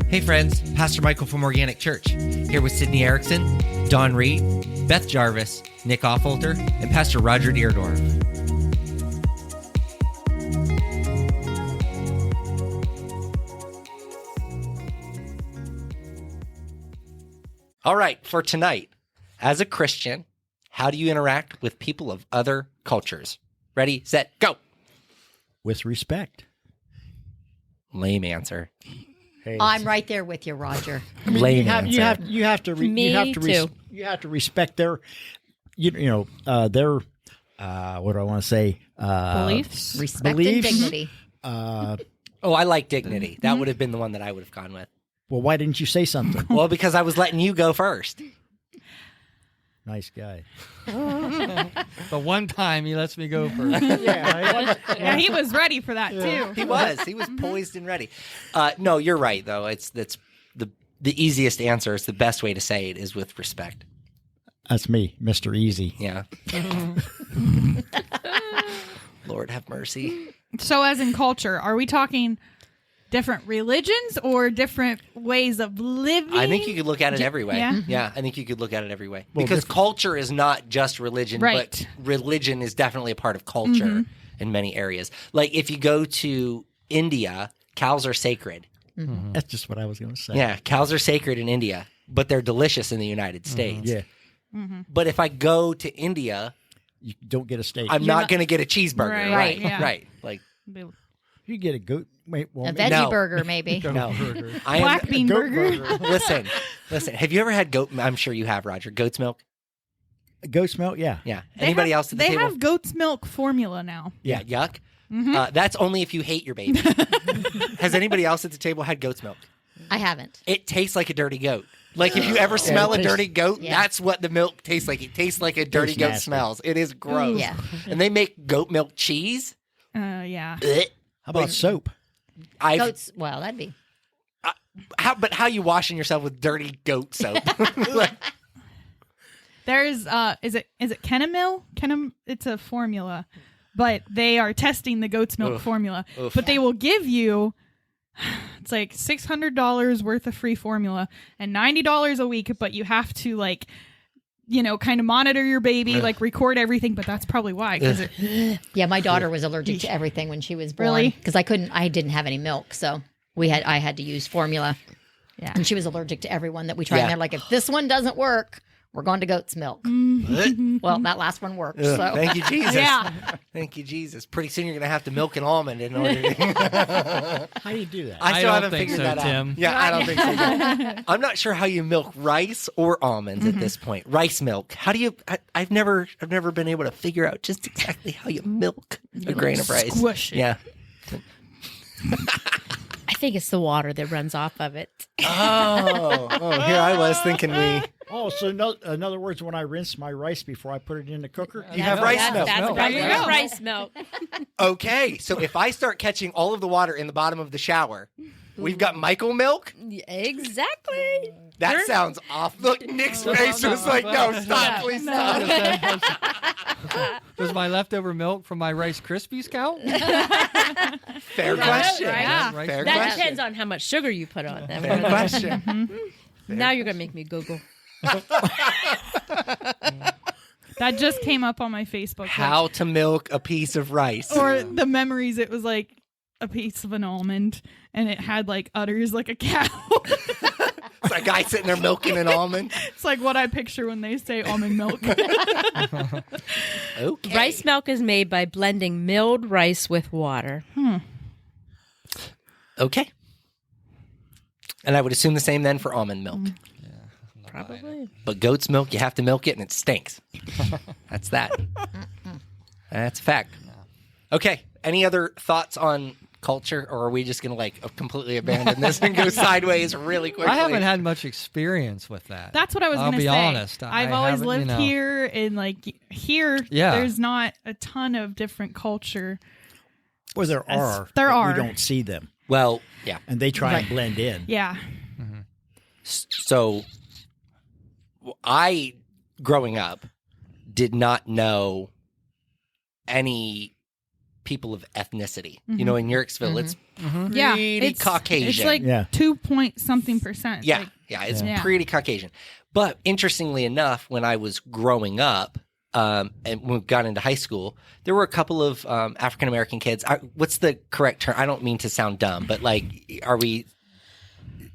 Hey friends, Pastor Michael from Organic Church, here with Sydney Erickson, Don Reed, Beth Jarvis, Nick Offolter, and Pastor Roger Deerdorf. All right, for tonight, as a Christian, how do you interact with people of other cultures? Ready, set, go! With respect. Lame answer. Hey, I'm right there with you, Roger. Lame you answer. have to respect their what do I want to say? Beliefs? Respect Beliefs. and dignity. Oh, I like dignity. That would have been the one that I would have gone with. Well, why didn't you say something? Well, because I was letting you go first. Nice guy. The one time he lets me go first. Yeah, he was ready for that too. He was poised and ready. No, you're right though. That's the easiest answer. It's the best way to say it is with respect. That's me, Mr. Easy. Yeah. Lord have mercy. So, as in culture, are we talking different religions or different ways of living? I think you could look at it every way. Yeah. I think you could look at it every way. Well, because culture is not just religion, Right. but religion is definitely a part of culture in many areas. Like if you go to India, cows are sacred. That's just what I was going to say. Yeah, cows are sacred in India, but they're delicious in the United States. Yeah. But if I go to India, You don't get a steak. I'm not going to get a cheeseburger. Right, yeah. Right. Like, You get a goat. Wait, well, A maybe- veggie No. burger, maybe. no. I Black am, bean goat burger. burger. listen. Have you ever had goat? I'm sure you have, Roger. Goat's milk? Goat's milk, yeah. Yeah. Anybody else at the They table? have goat's milk formula now. Yeah. Yuck. That's only if you hate your baby. Has anybody else at the table had goat's milk? I haven't. It tastes like a dirty goat. Like if you ever smell a tastes- dirty goat, Yeah. that's what the milk tastes like. It tastes like a dirty goat nasty. smells. It is gross. Yeah. And they make goat milk cheese. Yeah. Ugh. How about soap? Goats, well, that'd be. How you washing yourself with dirty goat soap? Like, There's is it Kenamil? It's a formula, but they are testing the goat's milk formula. But they will give you it's like $600 worth of free formula and $90 a week, but you have to kind of monitor your baby, like record everything, but that's probably why. Yeah, my daughter was allergic to everything when she was born. Really? Because I didn't have any milk, so I had to use formula. Yeah. And she was allergic to everyone that we tried. Yeah. And they're like, if this one doesn't work, we're going to goat's milk. Well, that last one worked. So thank you, Jesus. Yeah. Thank you, Jesus. Pretty soon you're going to have to milk an almond in order to... How do you do that? I still don't haven't think figured so, that Tim. out. Yeah, I don't think so. Either. I'm not sure how you milk rice or almonds at this point. Rice milk. How do you... I've never been able to figure out just exactly how you milk a grain of rice. squish it. Yeah. I think it's the water that runs off of it. Oh, here I was thinking we... Oh, so in other words, when I rinse my rice before I put it in the cooker, You have rice milk. That's There you go. rice milk. Okay, so if I start catching all of the water in the bottom of the shower, we've got Michael milk? Exactly. That sounds off. Look, Nick's face was like, no, stop, please stop. Does my leftover milk from my Rice Krispies count? Fair question. Yeah. Rice Fair That question. depends on how much sugar you put on Fair them. question. Now you're going to make me Google. That just came up on my Facebook. How to milk a piece of rice. Or the memories, it was like a piece of an almond and it had like udders like a cow. It's a guy sitting there milking an almond. It's like what I picture when they say almond milk. Okay. Rice milk is made by blending milled rice with water. Okay. And I would assume the same then for almond milk. Probably. But goat's milk, you have to milk it and it stinks. That's that. That's a fact. Okay. Any other thoughts on culture, or are we just going to completely abandon this and go sideways really quickly? I haven't had much experience with that. That's what I was I'll going to be say. honest. I've I always haven't, lived you know. here, and here, Yeah. there's not a ton of different culture. well, there are. there but are. We don't see them, Well, yeah. and they try and blend in. Yeah. So I, growing up, did not know any people of ethnicity. You know, in Yorksville, it's Yeah, pretty Caucasian. It's like Yeah. 2-point-something%. Yeah, Like, it's Yeah. pretty Caucasian. But interestingly enough, when I was growing up and when we got into high school, there were a couple of African American kids. What's the correct term? I don't mean to sound dumb, but like, are we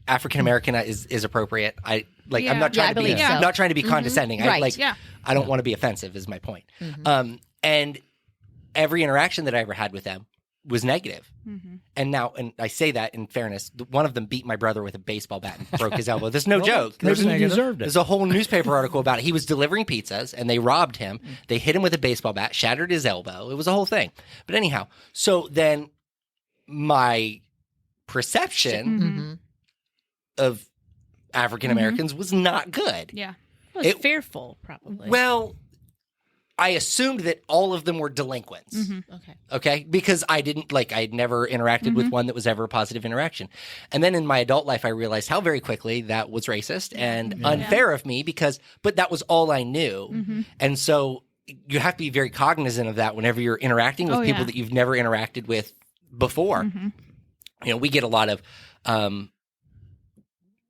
African American is appropriate? I'm not Yeah, trying I to be believe so. not trying to be condescending. Right. I don't want to be offensive. Is my point. And every interaction that I ever had with them was negative. And I say that in fairness, one of them beat my brother with a baseball bat and broke his elbow. There's no joke. Maybe he negative. deserved it. There's a whole newspaper article about it. He was delivering pizzas and they robbed him. They hit him with a baseball bat, shattered his elbow. It was a whole thing. But anyhow, so then my perception of African Americans was not good. Yeah. It was fearful, probably. Well, I assumed that all of them were delinquents. Okay. Okay. Because I had never interacted with one that was ever a positive interaction. And then in my adult life, I realized how very quickly that was racist and unfair of me but that was all I knew. And so you have to be very cognizant of that whenever you're interacting with people that you've never interacted with before. You know, we get a lot of,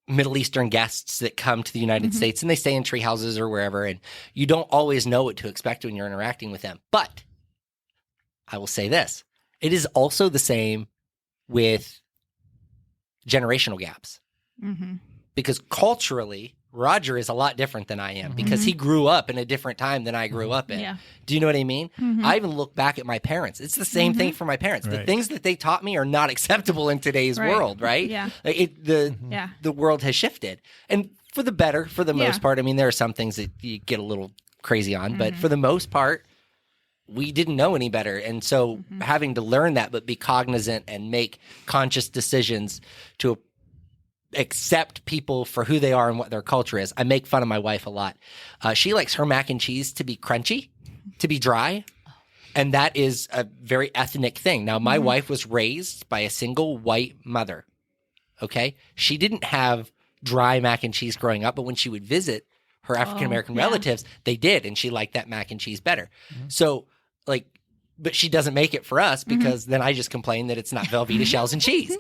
Middle Eastern guests that come to the United States and they stay in tree houses or wherever, and you don't always know what to expect when you're interacting with them. But I will say this, it is also the same with generational gaps. Because culturally, Roger is a lot different than I am because he grew up in a different time than I grew up in. Yeah. Do you know what I mean? I even look back at my parents. It's the same thing for my parents. The Right. things that they taught me are not acceptable in today's world, right? Yeah. Like the world has shifted. And for the better, for the most part. I mean, there are some things that you get a little crazy on, but for the most part, we didn't know any better. And so having to learn that, but be cognizant and make conscious decisions to accept people for who they are and what their culture is. I make fun of my wife a lot. She likes her mac and cheese to be crunchy, to be dry. And that is a very ethnic thing. Now, my wife was raised by a single white mother. Okay. She didn't have dry mac and cheese growing up, but when she would visit her African American relatives, they did. And she liked that mac and cheese better. So, but she doesn't make it for us because then I just complain that it's not Velveeta shells and cheese.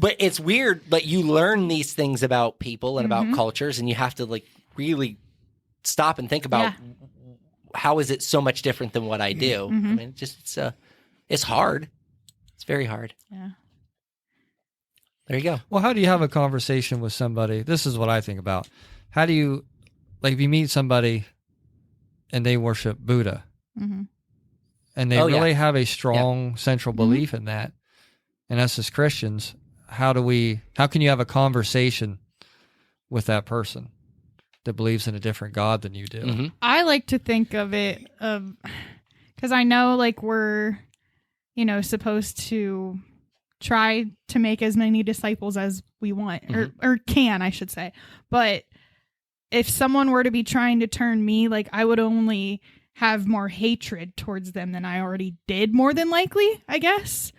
But it's weird, but you learn these things about people and about cultures, and you have to really stop and think about how is it so much different than what I do. I mean, it's hard. It's very hard. Yeah. There you go. Well, how do you have a conversation with somebody? This is what I think about. How do you, if you meet somebody and they worship Buddha and they really have a strong central belief in that, and us as Christians, how can you have a conversation with that person that believes in a different God than you do? I like to think of it because I know we're, supposed to try to make as many disciples as we want or can, I should say. But if someone were to be trying to turn me, I would only have more hatred towards them than I already did, more than likely, I guess.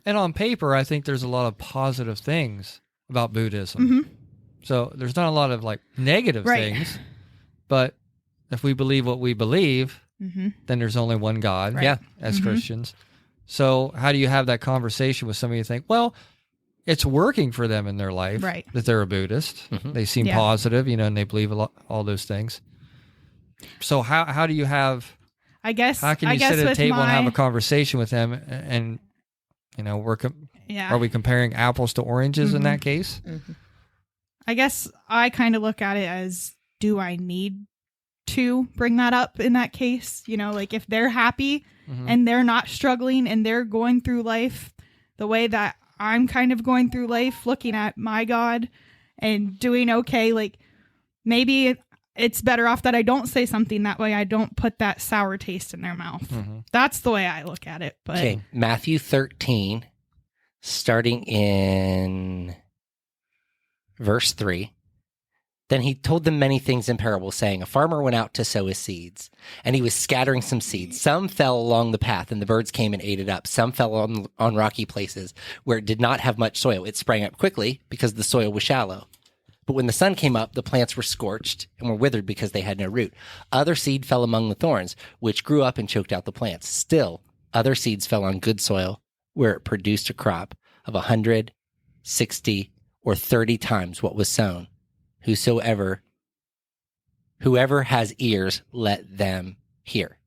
And on paper, I think there's a lot of positive things about Buddhism. So there's not a lot of negative things, but if we believe what we believe, then there's only one God as Christians. So how do you have that conversation with somebody you think, well, it's working for them in their life that they're a Buddhist. They seem positive, and they believe all those things. So how do you have, how can you sit at a table and have a conversation with them and are we comparing apples to oranges in that case? I guess I kind of look at it as, do I need to bring that up in that case? If they're happy and they're not struggling and they're going through life the way that I'm kind of going through life, looking at my God and doing okay, maybe it's better off that I don't say something, that way I don't put that sour taste in their mouth. That's the way I look at it. But okay, Matthew 13, starting in verse 3. Then he told them many things in parables, saying, a farmer went out to sow his seeds, and he was scattering some seeds. Some fell along the path, and the birds came and ate it up. Some fell on rocky places where it did not have much soil. It sprang up quickly because the soil was shallow. But when the sun came up, the plants were scorched and were withered because they had no root. Other seed fell among the thorns, which grew up and choked out the plants. Still, other seeds fell on good soil, where it produced a crop of 100, 60, or 30 times what was sown. Whoever has ears, let them hear.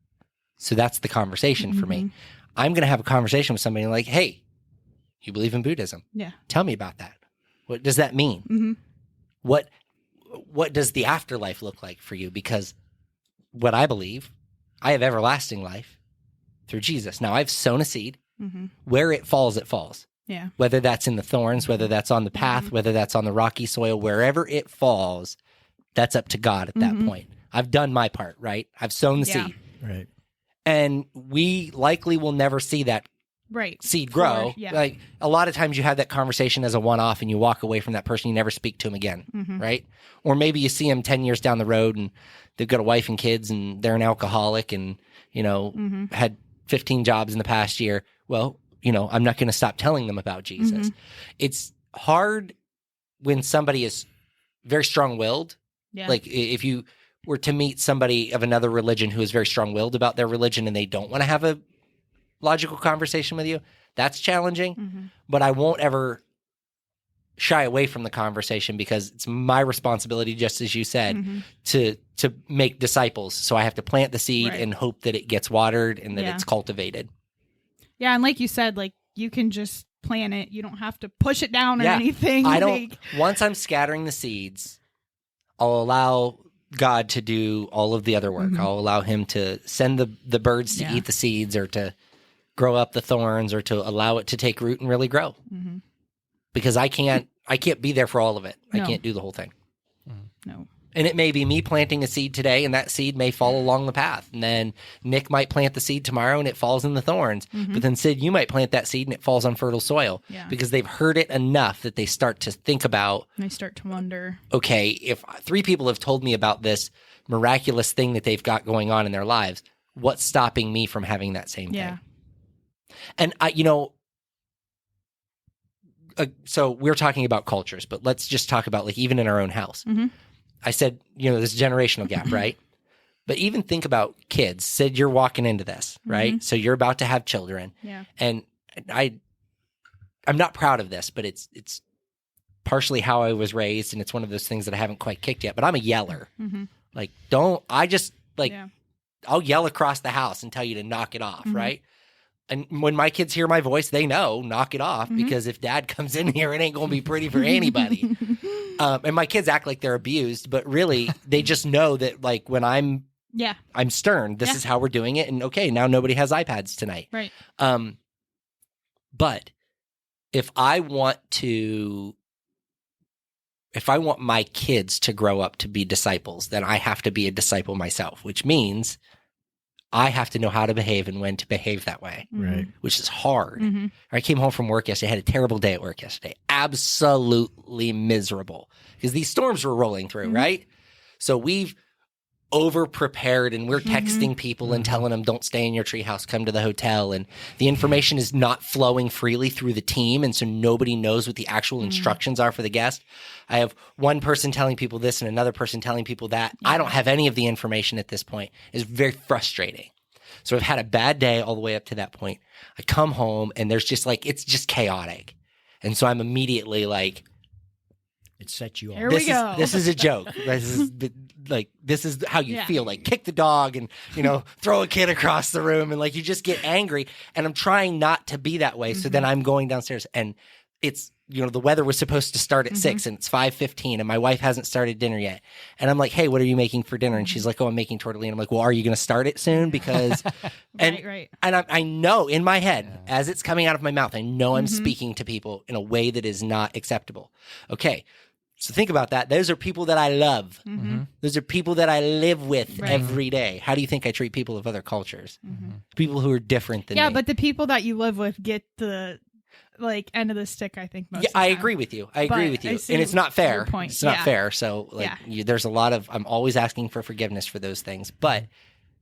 So that's the conversation for me. I'm going to have a conversation with somebody like, hey, you believe in Buddhism? Yeah. Tell me about that. What does that mean? What does the afterlife look like for you? Because what I believe, I have everlasting life through Jesus. Now, I've sown a seed. Where it falls, it falls. Yeah. Whether that's in the thorns, whether that's on the path, whether that's on the rocky soil, wherever it falls, that's up to God at that point. I've done my part, right? I've sown the seed. Right. And we likely will never see that seed grow. Like a lot of times you have that conversation as a one-off and you walk away from that person, you never speak to them again, right? Or maybe you see them 10 years down the road and they've got a wife and kids and they're an alcoholic and, you know, had 15 jobs in the past year. Well, you know, I'm not going to stop telling them about Jesus. It's hard when somebody is very strong-willed. Yeah. Like if you were to meet somebody of another religion who is very strong-willed about their religion and they don't want to have a logical conversation with you, that's challenging. But I won't ever shy away from the conversation because it's my responsibility, just as you said, to make disciples. So I have to plant the seed and hope that it gets watered and that it's cultivated. Yeah, and like you said, like you can just plant it. You don't have to push it down or anything. I don't. Once I'm scattering the seeds, I'll allow God to do all of the other work. I'll allow him to send the birds to eat the seeds or to grow up the thorns or to allow it to take root and really grow. Because I can't be there for all of it. No. I can't do the whole thing. No. And it may be me planting a seed today and that seed may fall along the path. And then Nick might plant the seed tomorrow and it falls in the thorns. But then Sid, you might plant that seed and it falls on fertile soil because they've heard it enough that they start to think about, And I start to wonder. okay, if 3 people have told me about this miraculous thing that they've got going on in their lives, what's stopping me from having that same thing? And so we're talking about cultures, but let's just talk about like even in our own house. I said, this generational gap, right? But even think about kids. Sid, you're walking into this, right? So you're about to have children. Yeah. And I'm not proud of this, but it's partially how I was raised, and it's one of those things that I haven't quite kicked yet. But I'm a yeller. Like, I'll yell across the house and tell you to knock it off, right? And when my kids hear my voice, they know, knock it off, because if dad comes in here, it ain't going to be pretty for anybody. And my kids act like they're abused, but really they just know that like when I'm stern, this is how we're doing it. And okay, now nobody has iPads tonight. Right. But if I want my kids to grow up to be disciples, then I have to be a disciple myself, which means I have to know how to behave and when to behave that way, Right. which is hard. I came home from work yesterday. I had a terrible day at work yesterday. Absolutely miserable because these storms were rolling through, right? So we've over-prepared and we're texting people and telling them, don't stay in your treehouse, come to the hotel. And the information is not flowing freely through the team. And so nobody knows what the actual instructions are for the guest. I have one person telling people this and another person telling people that. I don't have any of the information at this point. It's very frustrating. So I've had a bad day all the way up to that point. I come home and there's just like, it's just chaotic. And so I'm immediately like, It sets you Here off. we go. This is a joke. This is how you feel. Like kick the dog and, throw a kid across the room and like you just get angry. And I'm trying not to be that way. So then I'm going downstairs and it's, the weather was supposed to start at 6 and it's 5:15 and my wife hasn't started dinner yet. And I'm like, hey, what are you making for dinner? And she's like, oh, I'm making tortellini. I'm like, well, are you going to start it soon? Because, Right. And I know in my head, as it's coming out of my mouth, I know I'm speaking to people in a way that is not acceptable. Okay. So think about that. Those are people that I love. Those are people that I live with every day. How do you think I treat people of other cultures? People who are different than me. Yeah, but the people that you live with get the end of the stick, I think, most of the I time. agree with you. I But agree with you. I see And it's not fair. your point. It's not Yeah. fair. So there's a lot of, I'm always asking for forgiveness for those things. But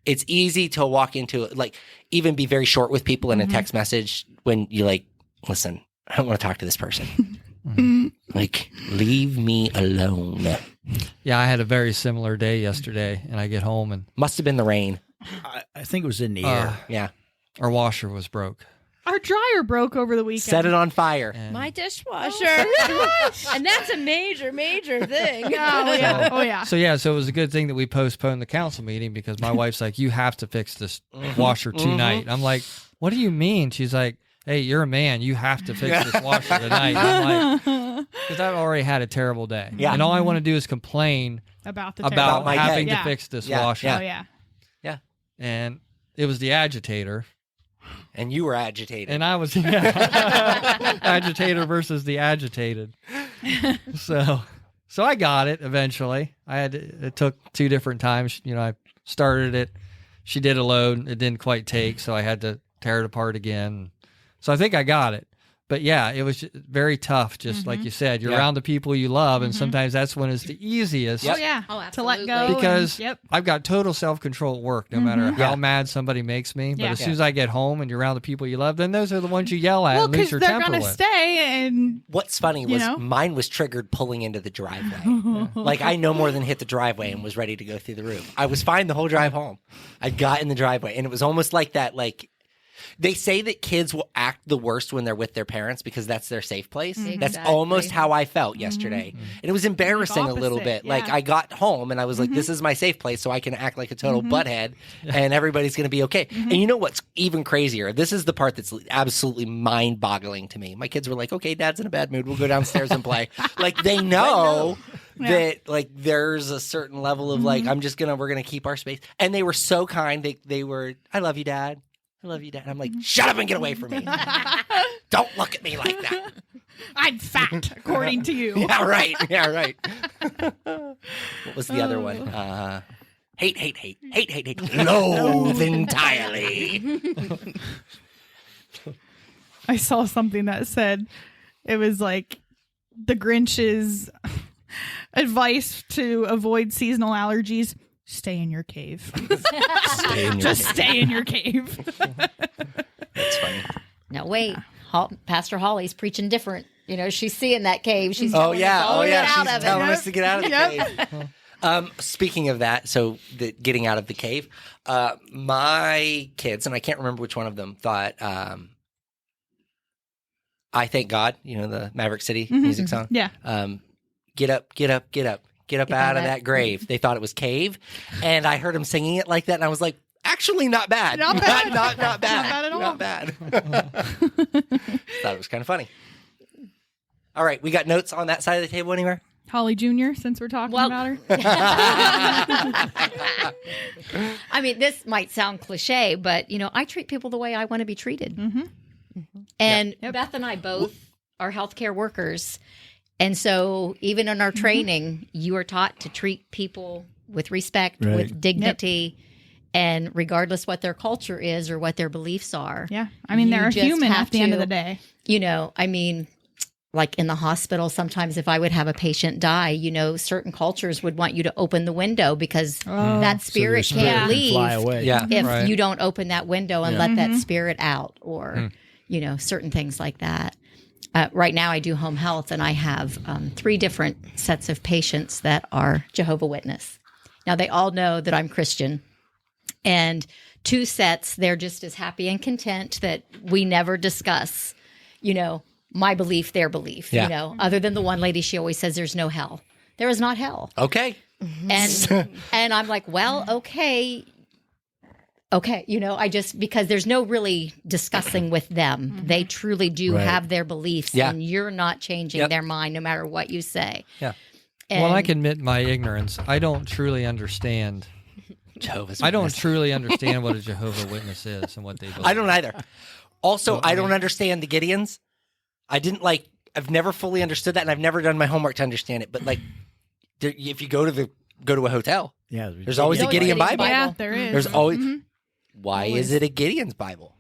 it's easy to walk into it, like even be very short with people in a text message when you like, listen, I don't want to talk to this person. Like, leave me alone. Yeah, I had a very similar day yesterday, and I get home and Must have been the rain. I think it was in the air. Yeah. our washer was broke. Our dryer broke over the weekend. Set it on fire. And My dishwasher. And that's a major, major thing. Oh yeah. Oh yeah. so it was a good thing that we postponed the council meeting because my wife's like, you have to fix this washer tonight. I'm like, what do you mean? She's like, hey, you're a man. You have to fix this washer tonight. I'm like, because I've already had a terrible day. Yeah. And all I want to do is complain About the about my having day. to fix this Yeah. washer. Yeah. Oh yeah. And it was the agitator. And you were agitated. And I was agitator versus the agitated. So I got it eventually. It took 2 different times. You know, I started it. She did a load. It didn't quite take, so I had to tear it apart again. So I think I got it. But yeah, it was very tough. Just like you said, you're Yeah. around the people you love, and sometimes that's when it's the easiest. Oh yeah. Oh, To let absolutely. go. Because Yep. I've got total self-control at work, no matter how Yeah. mad somebody makes me. But Yeah. as soon as I get home and you're around the people you love, then those are the ones you yell at Well, and lose because your they're temper gonna with. stay, and What's funny was know? mine was triggered pulling into the driveway. Like, I no more than hit the driveway and was ready to go through the roof. I was fine the whole drive home. I got in the driveway, and it was almost like that, like, they say that kids will act the worst when they're with their parents because that's their safe place. That's Exactly. almost how I felt yesterday. And it was embarrassing a little opposite, bit. Like, yeah. I got home and I was like, this is my safe place, so I can act like a total butthead and everybody's going to be okay. And you know what's even crazier? This is the part that's absolutely mind-boggling to me. My kids were like, okay, Dad's in a bad mood. We'll go downstairs and play. Like, they know that, like, there's a certain level of, like, we're going to keep our space. And they were so kind. They were, I love you, Dad. I love you, Dad. I'm like, shut up and get away from me. Don't look at me like that. I'm fat, according to you. Yeah, right. Yeah, right. What was the other one? Hate. Loathe entirely. I saw something that said it was like the Grinch's advice to avoid seasonal allergies: stay in your cave. Just stay in your cave. That's funny. Now wait, Pastor Holly's preaching different. You know, she's seeing that cave. She's telling us all to get out She's of it. telling us to get out of the cave. Speaking of that, so getting out of the cave, my kids, and I can't remember which one of them, thought, I Thank God, you know, the Maverick City music song. Yeah. Get up, get up, get up. Get up out of that grave. They thought it was cave. And I heard them singing it like that. And I was like, actually not bad. Not bad. Not bad. Not bad at all. Not bad. Thought it was kind of funny. All right. We got notes on that side of the table anywhere? Holly Jr., since we're talking about her. I mean, this might sound cliche, but you know, I treat people the way I want to be treated. And Beth and I both are healthcare workers. And so even in our training, you are taught to treat people with respect, with dignity, and regardless what their culture is or what their beliefs are. Yeah. I mean, You they're a just human have at the end of to- the day. You know, I mean, like in the hospital, sometimes if I would have a patient die, you know, certain cultures would want you to open the window because that spirit So their can't can leave fly away. Yeah. if Right. you don't open that window and let that spirit out, or you know, certain things like that. Right now I do home health, and I have 3 different sets of patients that are Jehovah's Witness. Now they all know that I'm Christian, and 2 sets, they're just as happy and content that we never discuss, you know, my belief, their belief, Yeah. you know, other than the one lady, she always says there's no hell. There is not hell. Okay. And I'm like, well, okay, you know, because there's no really discussing with them. They truly do have their beliefs, Yeah. and you're not changing their mind no matter what you say. Yeah. And Well, I can admit my ignorance. I don't truly understand. Jehovah's I don't Witness. truly understand what a Jehovah's Witness is and what they believe. I don't either. Also, Well, I don't understand the Gideons. I've never fully understood that, and I've never done my homework to understand it. But like, if you go to a hotel, Yeah, there's always a always Gideon Gideon's Bible. Yeah, there is. There's always. Why is it a Gideon's Bible?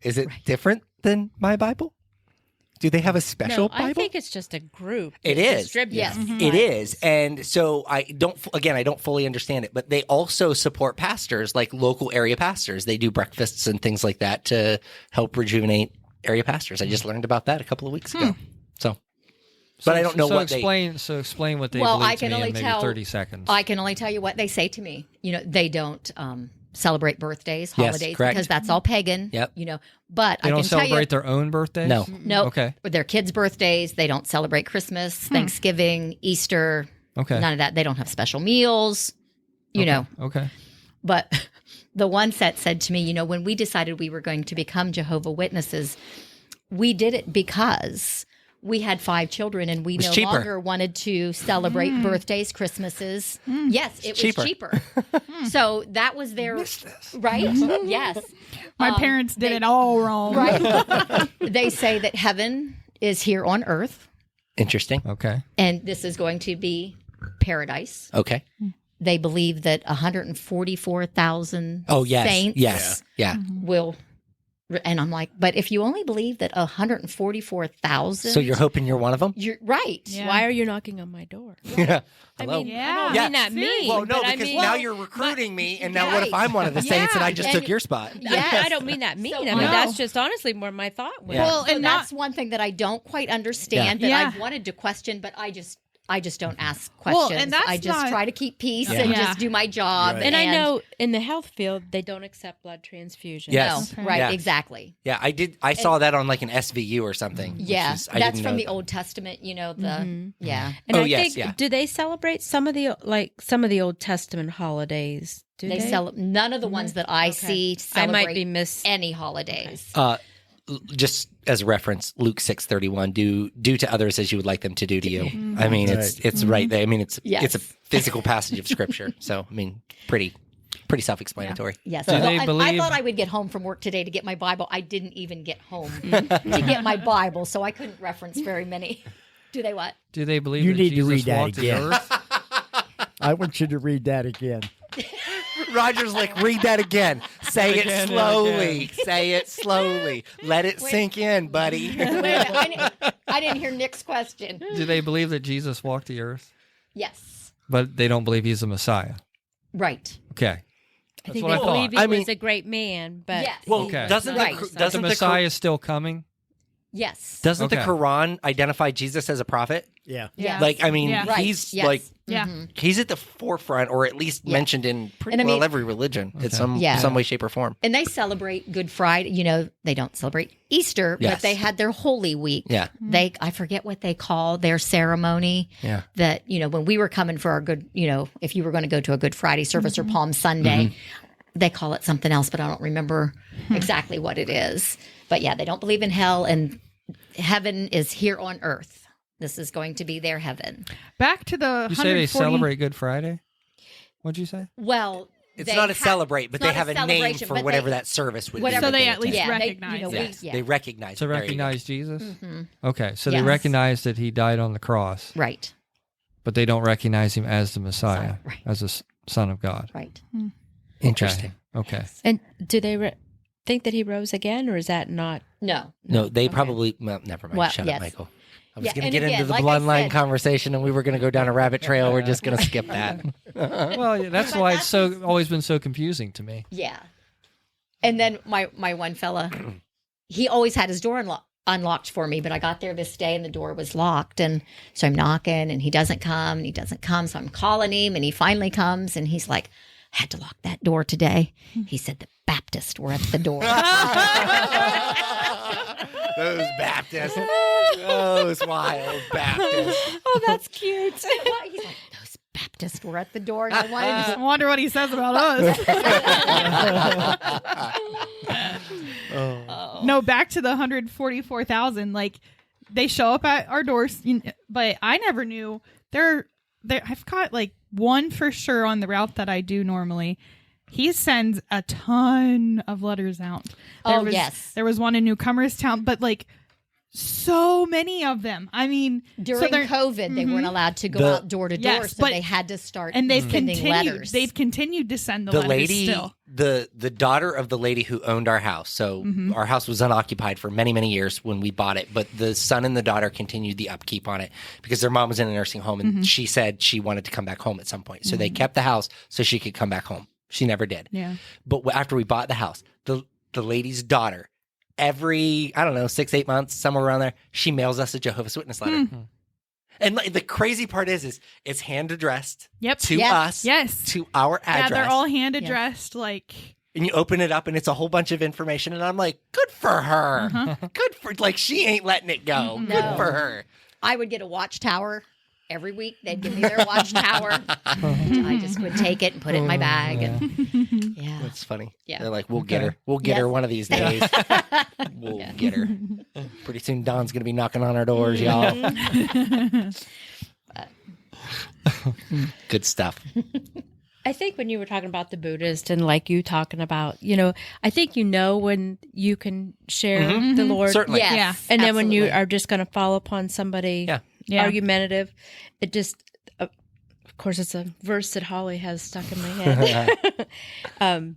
Is it different than my Bible? Do they have a special No, Bible? I think it's just a group. It that is. distributes Yes. the It Bibles. is. And so I don't fully understand it, but they also support pastors, like local area pastors. They do breakfasts and things like that to help rejuvenate area pastors. I just learned about that a couple of weeks ago. So But I don't know so what explain. So explain what they Well, believe I to can me only in maybe tell 30 seconds. I can only tell you what they say to me. They don't celebrate birthdays, Yes, holidays, correct. because that's all pagan. Yep. But they I don't can tell you, celebrate their own birthdays? No. no, Okay. their kids' birthdays. They don't celebrate Christmas, Thanksgiving, Easter. Okay. None of that. They don't have special meals. You know. Okay. But the one set said to me, when we decided we were going to become Jehovah Witnesses, we did it because we had 5 children and we was no cheaper. longer wanted to celebrate birthdays, Christmases. Yes, it was cheaper. So that was their right. Yes, My parents did it all wrong. right. They say that heaven is here on earth, Interesting. Okay. and this is going to be paradise. Okay. They believe that 144,000 Oh, yes. saints Yes. Yeah. will. And I'm like, but if you only believe that 144,000, So you're hoping you're one of them? you're right. Yeah. Why are you knocking on my door? Yeah. I Hello? mean, Yeah. I don't mean that mean. Well, no, but because I mean, now you're recruiting me, and now what if Right. I'm one of the saints and I just And- took your spot? Yes. I don't mean that mean. So I mean, No. that's just honestly where my thought went. Yeah. Well, So and that's not. one thing that I don't quite understand that Yeah. I've wanted to question, but I just don't ask Well, questions. and that's I just not- try to keep peace Yeah. and Yeah. just do my job. Right. And I know in the health field, they don't accept blood transfusions. Yes. No, right, Yeah. exactly. Yeah, I did. I saw that on like an SVU or something. which Yeah, is- I that's didn't from know the that. Old Testament. Yeah. And Oh, I yes, think, yeah. do they celebrate some of the Old Testament holidays? Do they? None of the ones that I see I celebrate might be any holidays. Just as a reference, Luke 6:31, do to others as you would like them to do to you. I mean, it's right there. I mean, it's Yes. a physical passage of scripture. So I mean, pretty self-explanatory. Yes. Do they I believe- thought I would get home from work today to get my Bible. I didn't even get home to get my Bible, so I couldn't reference very many. Do they what? Do they believe You that need to Jesus read that walked the again. earth? I want you to read that again. Roger's like, read that again. Say it Again and slowly. Say it slowly. Let it sink in, buddy. Wait a minute. I didn't hear Nick's question. Do they believe that Jesus walked the earth? Yes. But they don't believe he's a Messiah. Right. Okay. I That's think what I they thought. believe he I mean- was a great man, but Yes. Well, Okay. doesn't Right. the, The The doesn't the, Messiah is still coming? Yes. doesn't the Okay. Quran identify Jesus as a prophet? Yeah. Yes. Like, I mean, Yeah. Right. he's Yes. like Yeah. he's at the forefront, or at least mentioned in pretty And I well mean- every religion in Okay. some Yeah. way, shape, or form. And they celebrate Good Friday. They don't celebrate Easter, Yes. but they had their Holy Week. Yeah. I forget what they call their ceremony. Yeah. That, when we were coming for our good, if you were going to go to a Good Friday service or Palm Sunday, they call it something else, but I don't remember exactly what it is. But yeah, they don't believe in hell, and heaven is here on earth. This is going to be their heaven. Back to the You say they 140 celebrate Good Friday? What'd you say? Well, It's they not a ha- celebrate, but it's they not have a name celebration, for but whatever they- that service would whatever- be. So they that at least Yeah, they- recognize it. Yes, yeah. they recognize. To it. There you go. recognize Jesus? Mm-hmm. Okay, so they Yes. recognize that he died on the cross, Right, but they don't recognize him as the Messiah, Right. as the Son of God. right. Interesting. Okay. and do they think that he rose again, or is that not? No. No, they probably. Well, never mind. Well, Shut yes. up, Michael. I was Yeah, going to and get into again, the like I bloodline said- conversation, and we were going to go down a rabbit trail. We're just going to skip that. Well, yeah, that's But why that's it's always been so confusing to me. Yeah. And then my one fella, he always had his door unlocked for me, but I got there this day and the door was locked. And so I'm knocking and he doesn't come and he doesn't come. So I'm calling him and he finally comes and he's like, I had to lock that door today. He said the Baptists were at the door. Those Baptists. Those wild Baptists. Oh, that's cute. He's like, those Baptists were at the door. And I wanted I wonder what he says about us. No, back to the 144,000. Like, they show up at our doors, but I never knew. I've got like one for sure on the route that I do normally. He sends a ton of letters out. yes. There was one in Newcomers Town, but like so many of them. I mean, during COVID, they weren't allowed to go out door to door, Yes, so but- they had to start and they've sending continued. letters. They've continued to send the The letters lady, still. the daughter of the lady who owned our house. So our house was unoccupied for many, many years when we bought it. But the son and the daughter continued the upkeep on it because their mom was in a nursing home, and she said she wanted to come back home at some point. So they kept the house so she could come back home. She never did. Yeah. But after we bought the house, the lady's daughter, every, I don't know, 6-8 months, somewhere around there, she mails us a Jehovah's Witness letter. And the crazy part is it's hand addressed Yep. to Yes. us, Yes. to our address. Yeah, they're all hand addressed. Like, and you open it up and it's a whole bunch of information. And I'm like, good for her. Good for, like, she ain't letting it go. Good No. for her. I would get a watchtower every week. They'd give me their watchtower. I just would take it and put it in my bag. And yeah. That's funny. Yeah. They're like, we'll get her. We'll get her Yes. one of these days. We'll get her. Pretty soon Don's going to be knocking on our doors, y'all. Good stuff. I think when you were talking about the Buddhist and like you talking about, you know, I think you know when you can share the Lord. Certainly. Yes, Yeah. And then when you absolutely. are just going to fall upon somebody Yeah. argumentative, it just, of course, it's a verse that Holly has stuck in my head.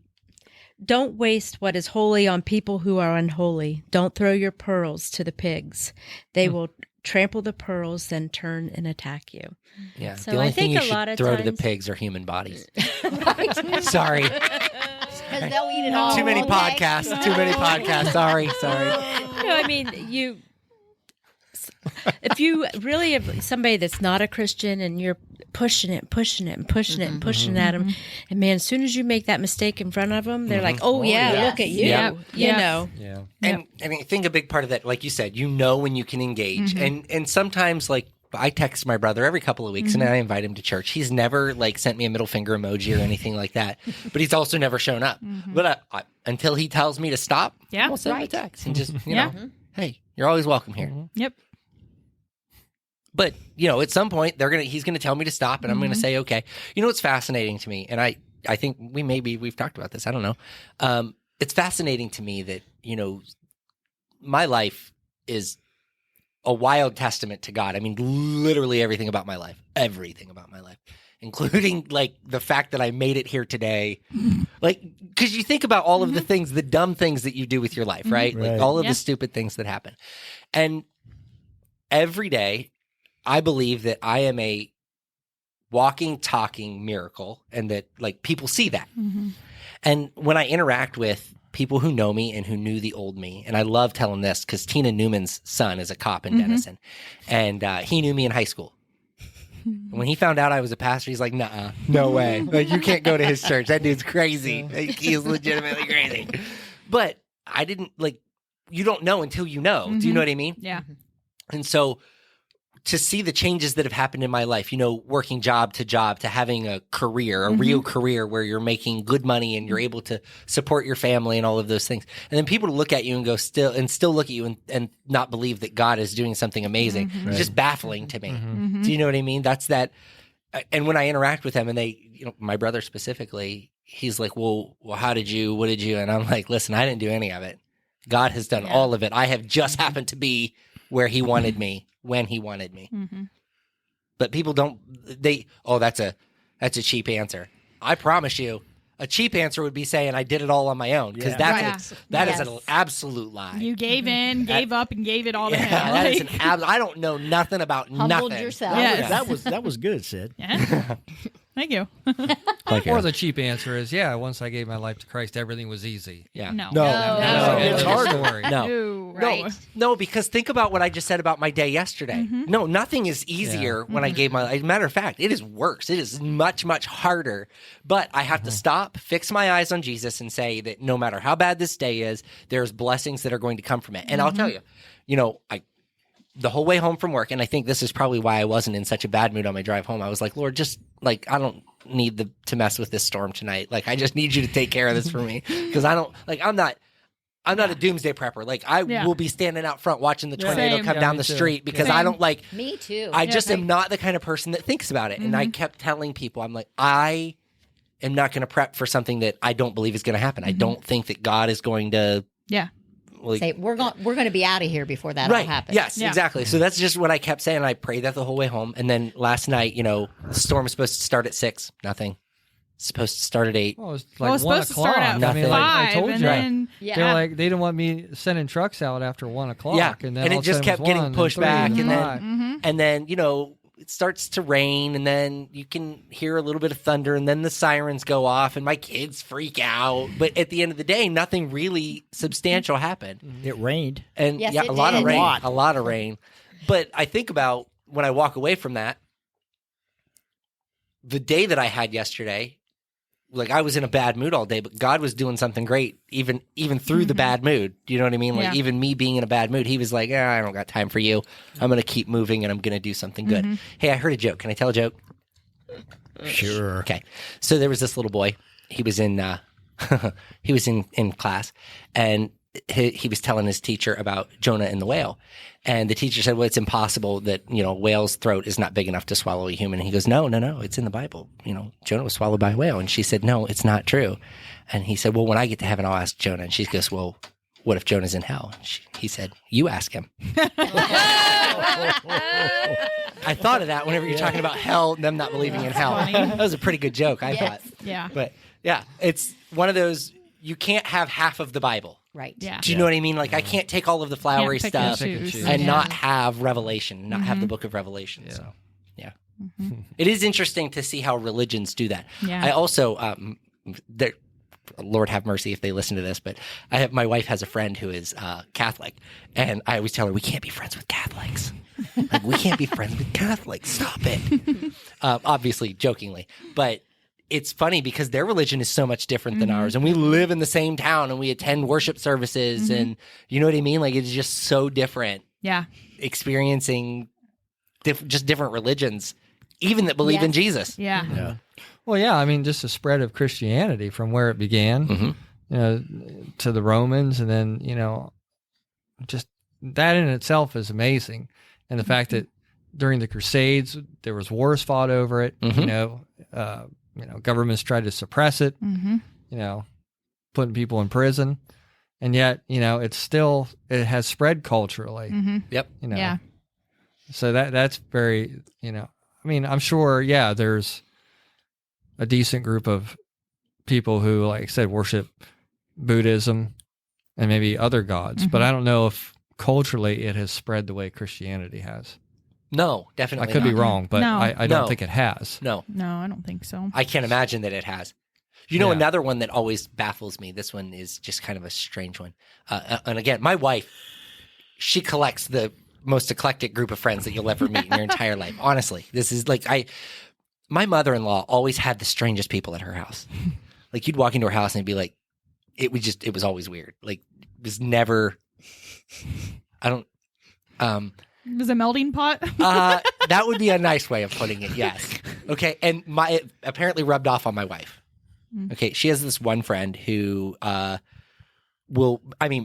Don't waste what is holy on people who are unholy. Don't throw your pearls to the pigs. They will trample the pearls, then turn and attack you. Yeah. So the only I thing think you a lot should of throw to the times- pigs are human bodies. Right. Sorry. Because they'll eat it all. Too many won't they? podcasts. Too many podcasts. Sorry. No, I mean, if you really have somebody that's not a Christian and you're pushing it at them, and man, as soon as you make that mistake in front of them, they're like, "Oh yeah, yes. look at you," Yep. you Yep. know. Yeah. And I think a big part of that, like you said, you know when you can engage. And sometimes, like, I text my brother every couple of weeks and I invite him to church. He's never, like, sent me a middle finger emoji or anything like that. But he's also never shown up. But until he tells me to stop, Yeah. I'll send him a Right. text and just, you Yeah. know, hey, you're always welcome here. Yep. But, you know, at some point he's gonna tell me to stop and I'm gonna say, okay. You know what's fascinating to me, and I think we've talked about this, I don't know. It's fascinating to me that, you know, my life is a wild testament to God. I mean, literally everything about my life, including, like, the fact that I made it here today. Like, because you think about all of the things, the dumb things that you do with your life, right? Like Right. all of Yeah. the stupid things that happen. And every day I believe that I am a walking, talking miracle and that, like, people see that. And when I interact with people who know me and who knew the old me, and I love telling this because Tina Newman's son is a cop in Denison, and he knew me in high school. When he found out I was a pastor, he's like, "Nuh-uh, no way! Like, you can't go to his church. That dude's crazy. Like, he is legitimately crazy." But I didn't, like, you don't know until you know. Do you know what I mean? Yeah. And so to see the changes that have happened in my life, you know, working job to having a career, a real career where you're making good money and you're able to support your family and all of those things. And then people to look at you and go still look at you and not believe that God is doing something amazing. It's just baffling to me. Do you know what I mean? That's that. And when I interact with them and they, you know, my brother specifically, he's like, well, what did you? And I'm like, listen, I didn't do any of it. God has done all of it. I have just happened to be where he wanted me when he wanted me. But people don't, that's a cheap answer. I promise you, a cheap answer would be saying I did it all on my own, because Yeah. that is Yes. an absolute lie. You gave in, gave up, and gave it all to him. That is Like- I don't know nothing about Humbled nothing. yourself. Yes. That was good, Sid. Yeah. Thank you. Or the cheap answer is, once I gave my life to Christ, everything was easy. Yeah. No. No, No. it's hard. Story. No. No. Right. No, because think about what I just said about my day yesterday. No, nothing is easier when I gave my. As a matter of fact, it is worse. It is much, much harder. But I have to stop, fix my eyes on Jesus, and say that no matter how bad this day is, there's blessings that are going to come from it. And I'll tell you, you know, the whole way home from work, and I think this is probably why I wasn't in such a bad mood on my drive home. I was like, Lord, just, like, I don't need to mess with this storm tonight. Like, I just need you to take care of this for me, because I don't, like, I'm not a doomsday prepper. Like, I will be standing out front watching the tornado Same. come Yeah, down me the too. street, because Same. I don't, like, Me too. I just am not the kind of person that thinks about it. And I kept telling people, I'm like, I am not going to prep for something that I don't believe is going to happen. I don't think that God is going to, Yeah. like, Say we're going to be out of here before that all happens. Yes, Yeah. exactly. So that's just what I kept saying. I prayed that the whole way home. And then last night, you know, the storm was supposed to start at 6. Nothing. It's supposed to start at 8. Well, it was like Well, it's 1 supposed to o'clock. start at Nothing. I mean, like I 5, told and you. then Yeah. They're like, they didn't want me sending trucks out after 1 o'clock. Yeah. And then And all it of a just sudden kept was getting 1, pushed 3, back, and then- 5. And then, you know, it starts to rain, and then you can hear a little bit of thunder, and then the sirens go off, and my kids freak out. But at the end of the day, nothing really substantial happened. It rained. And Yes, yeah, it a lot of did. rain. Lot. A lot of rain. But I think about, when I walk away from that, the day that I had yesterday, like I was in a bad mood all day, but God was doing something great, even through the bad mood. Do you know what I mean? Like even me being in a bad mood, he was like, I don't got time for you. I'm going to keep moving and I'm going to do something good. Hey, I heard a joke. Can I tell a joke? Sure. Okay. So there was this little boy. He was in in class, and he was telling his teacher about Jonah and the whale. And the teacher said, well, it's impossible that, a whale's throat is not big enough to swallow a human. And he goes, no, it's in the Bible. Jonah was swallowed by a whale. And she said, no, it's not true. And he said, well, when I get to heaven, I'll ask Jonah. And she goes, well, what if Jonah's in hell? He said, you ask him. I thought of that whenever you're talking about hell, them not believing in hell. That was a pretty good joke, I thought. Yeah. But yeah, it's one of those, you can't have half of the Bible. Right. Yeah. Do you know what I mean? Like I can't take all of the flowery Can't pick and stuff choose. and not have Revelation, not have the book of Revelation. Yeah. So, yeah. It is interesting to see how religions do that. Yeah. I also, Lord have mercy if they listen to this, but my wife has a friend who is Catholic, and I always tell her, we can't be friends with Catholics. Like, we can't be friends with Catholics. Stop it. Obviously, jokingly. But it's funny because their religion is so much different than ours, and we live in the same town, and we attend worship services, and you know what I mean? Like, it's just so different. Yeah. Experiencing just different religions, even that believe in Jesus. Yeah. Yeah. Well, yeah, I mean, just the spread of Christianity from where it began, to the Romans, and then, just that in itself is amazing. And the fact that during the Crusades, there was wars fought over it, governments tried to suppress it, putting people in prison. And yet, it has spread culturally. Yep. Yeah. So that's very, I mean, I'm sure, there's a decent group of people who, like I said, worship Buddhism and maybe other gods, but I don't know if culturally it has spread the way Christianity has. No, definitely I could not. be wrong, but No. I don't No. think it has. No. No, I don't think so. I can't imagine that it has. You know, Yeah. another one that always baffles me, this one is just kind of a strange one. And again, my wife, she collects the most eclectic group of friends that you'll ever meet in your entire life. Honestly, this is like, my mother-in-law always had the strangest people at her house. Like, you'd walk into her house and it'd be like, it was always weird. Like, it was never, It was a melting pot. that would be a nice way of putting it, yes. Okay, and it apparently rubbed off on my wife. Okay, she has this one friend who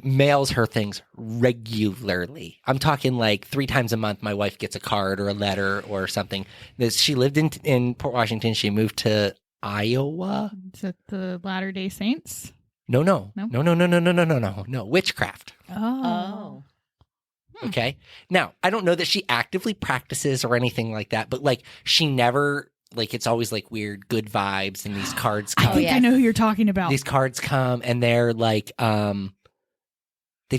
mails her things regularly. I'm talking like 3 times a month my wife gets a card or a letter or something. She lived in Port Washington. She moved to Iowa. Is it the Latter-day Saints? No. Witchcraft. Oh. Okay. Now, I don't know that she actively practices or anything like that, but like she never, like, it's always like weird good vibes, and these cards come. I think I know who you're talking about. These cards come and they're like, they've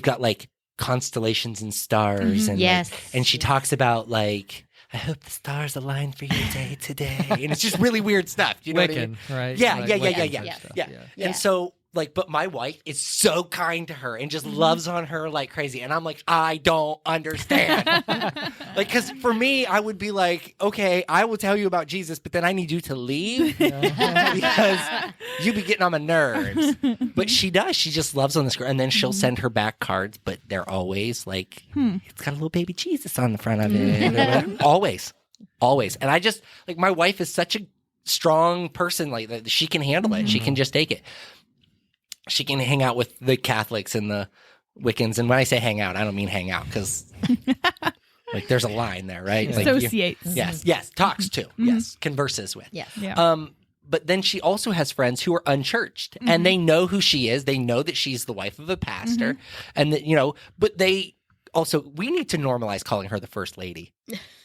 got like constellations and stars, and Yes. and she talks about like, I hope the stars align for your day today, and it's just really weird stuff. You know what I mean? Wiccan, right? Yeah, Like yeah. Wiccan stuff, Yeah. And so, like, but my wife is so kind to her and just loves on her like crazy. And I'm like, I don't understand. Like, because for me, I would be like, okay, I will tell you about Jesus, but then I need you to leave because you be getting on my nerves. But she does. She just loves on this girl. And then she'll send her back cards, but they're always like, it's got a little baby Jesus on the front of it. Always. And I just, like, my wife is such a strong person. Like, that she can handle it. She can just take it. She can hang out with the Catholics and the Wiccans. And when I say hang out, I don't mean hang out, because like there's a line there, right? Like, Associates. yes. Talks to. Yes. Converses with. Yes. Yeah. But then she also has friends who are unchurched, and they know who she is. They know that she's the wife of a pastor, and that, but they also, we need to normalize calling her the first lady.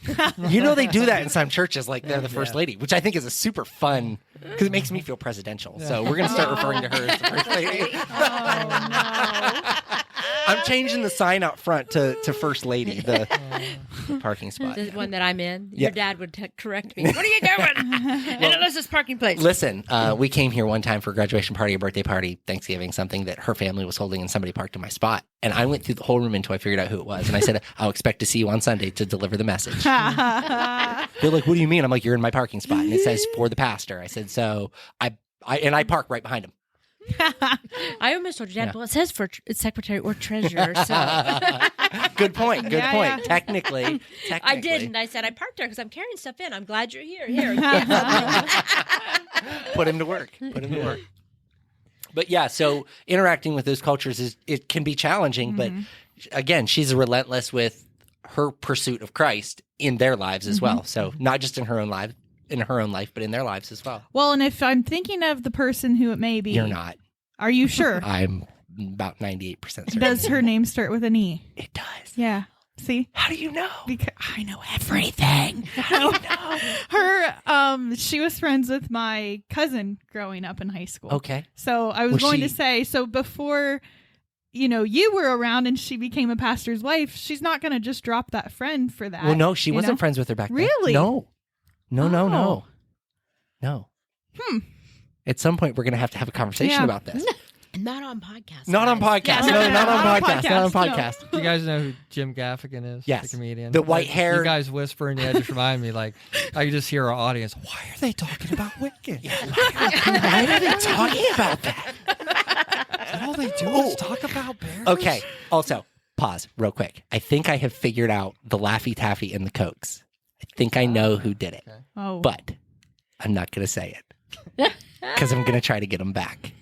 They do that in some churches, like they're the first lady, which I think is a super fun, because it makes me feel presidential. So we're going to start referring to her as the first lady. Oh, no. I'm changing the sign out front to first lady, the parking spot. The one that I'm in. Yeah. Your dad would correct me. What are you doing? In Alyssa's parking place. Listen, we came here one time for a graduation party, a birthday party, Thanksgiving, something that her family was holding, and somebody parked in my spot. And I went through the whole room until I figured out who it was. And I said, I'll expect to see you on Sunday to deliver the message. message. They're like, what do you mean? I'm like, you're in my parking spot. And it says for the pastor. I said, so I park right behind him. I almost told you, Dad, well, it says for secretary or treasurer. So Good point. Good Yeah, point. yeah. Technically. I didn't. I said, I parked there because I'm carrying stuff in. I'm glad you're here. Here. Put him to work. But yeah, so interacting with those cultures it can be challenging, but again, she's relentless with her pursuit of Christ in their lives as well. So not just in her own life, but in their lives as well. Well, and if I'm thinking of the person who it may be, You're not. Are you sure? I'm about 98% certain. Does her name start with an E? It does. Yeah. See? How do you know? Because I know everything. Her, she was friends with my cousin growing up in high school. Okay. So I was going to say, so before, you were around and she became a pastor's wife, she's not going to just drop that friend for that. Well, no, she you wasn't know? friends with her back then. Really? No. No. Hmm. At some point, we're going to have a conversation Yeah. about this. Not on podcast. Not on guys. podcast. Yeah, No, no, not on not on podcast. Not on podcast, no. podcast. Do you guys know who Jim Gaffigan is? Yes. The comedian. The white hair. You guys whispering, yeah, just remind me, like, I can just hear our audience, why are they talking about Wicked? Why are they talking about that? All they do is talk about bears? Okay. Also, pause real quick. I think I have figured out the Laffy Taffy and the Cokes. I think I know who did it, Oh. but I'm not going to say it because I'm going to try to get them back.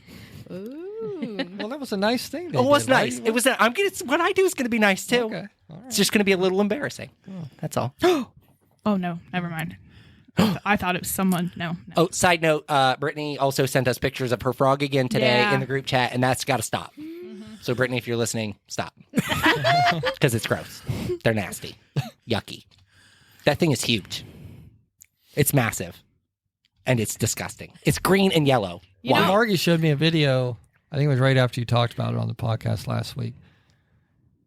Well, that was a nice thing. They It was did, right? nice. It was. I'm gonna. What I do is going to be nice too. Okay. All right. It's just going to be a little embarrassing. That's all. Oh, no. Never mind. I thought it was someone. No. Oh, side note. Brittany also sent us pictures of her frog again today Yeah. in the group chat, and that's got to stop. So, Brittany, if you're listening, stop because it's gross. They're nasty, yucky. That thing is huge. It's massive, and it's disgusting. It's green and yellow. Well, Margie showed me a video. I think it was right after you talked about it on the podcast last week.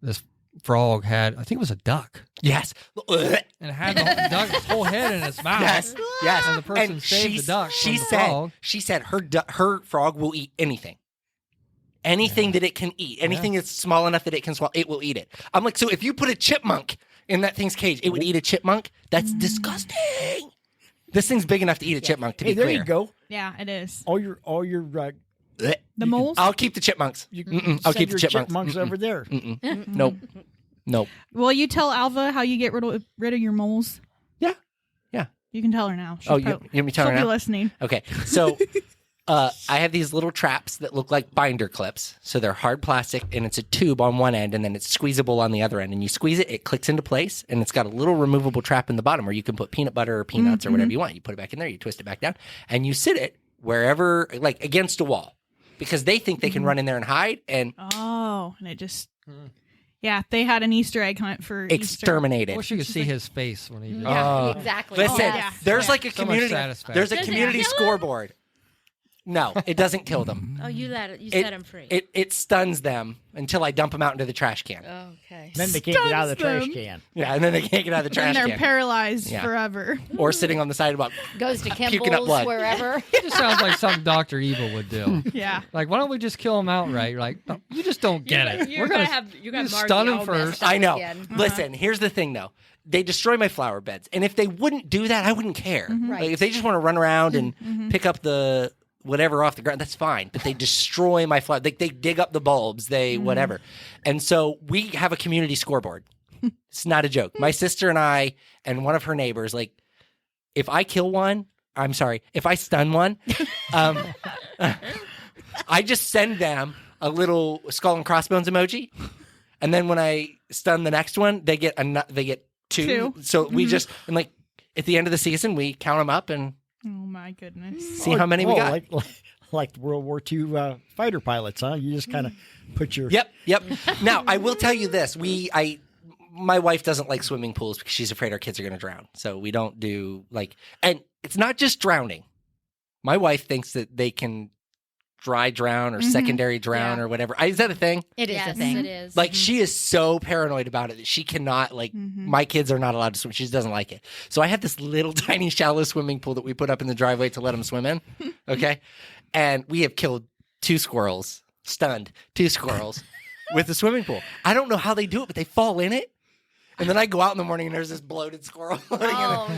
This frog had, I think it was a duck. Yes. And it had the duck's whole head in its mouth. Yes. Yes. And the person saved the duck from the frog. She said her frog will eat anything. Anything that it can eat. Anything that's small enough that it can swallow, it will eat it. I'm like, so if you put a chipmunk in that thing's cage, it would eat a chipmunk? That's disgusting. This thing's big enough to eat a chipmunk, to be Hey, there clear. you go. Yeah, it is. All your The moles? I'll keep the chipmunks. I'll keep the your chipmunks. over there. Nope. Nope. Will you tell Alva how you get rid of your moles? Yeah. Yeah. You can tell her now. Oh, you want me to tell her she'll now? be listening. Okay. So I have these little traps that look like binder clips. So they're hard plastic, and it's a tube on one end, and then it's squeezable on the other end. And you squeeze it, it clicks into place, and it's got a little removable trap in the bottom where you can put peanut butter or peanuts or whatever you want. You put it back in there, you twist it back down, and you sit it wherever, like against a wall, because they think they can run in there and hide and Oh, and it just... Yeah, they had an Easter egg hunt for exterminate I it. wish you could see his face when he did Yeah, that. exactly. Listen, yeah. there's like a So much community. satisfaction. There's a Does it community kill 'em? scoreboard. No, it doesn't kill them. Oh, you set him free. It stuns them until I dump them out into the trash can. Okay. Then they can't get out of the trash Stuns can. Yeah, and then they can't get out of the And trash they're can. paralyzed Yeah. forever. Or sitting on the sidewalk. Goes to Puking up Kimball's, blood. wherever. It just sounds like something Dr. Evil would do. Yeah. Like, why don't we just kill him outright? You're like, no, you just don't get it. You're We're gonna gonna have just stun him first. I know. Again. Listen, here's the thing though. They destroy my flower beds. And if they wouldn't do that, I wouldn't care. Right. Like, if they just want to run around and pick up the whatever off the ground, that's fine. But they destroy my flower. They dig up the bulbs, whatever. And so we have a community scoreboard. It's not a joke. My sister and I and one of her neighbors, like, if I stun one, I just send them a little skull and crossbones emoji. And then when I stun the next one, they get two. So we just, and like at the end of the season, we count them up and Oh, my goodness. see how many we got. Like World War II fighter pilots, huh? You just kind of put your... Yep. Now, I will tell you this. My wife doesn't like swimming pools because she's afraid our kids are going to drown. So we don't do and it's not just drowning. My wife thinks that they can dry drown or secondary drown or whatever. Is that a thing? It is Yes, a thing. it is. Like, she is so paranoid about it that she cannot, my kids are not allowed to swim. She just doesn't like it. So I have this little tiny shallow swimming pool that we put up in the driveway to let them swim in. Okay. And we have killed stunned two squirrels with the swimming pool. I don't know how they do it, but they fall in it. And then I go out in the morning and there's this bloated squirrel. Oh,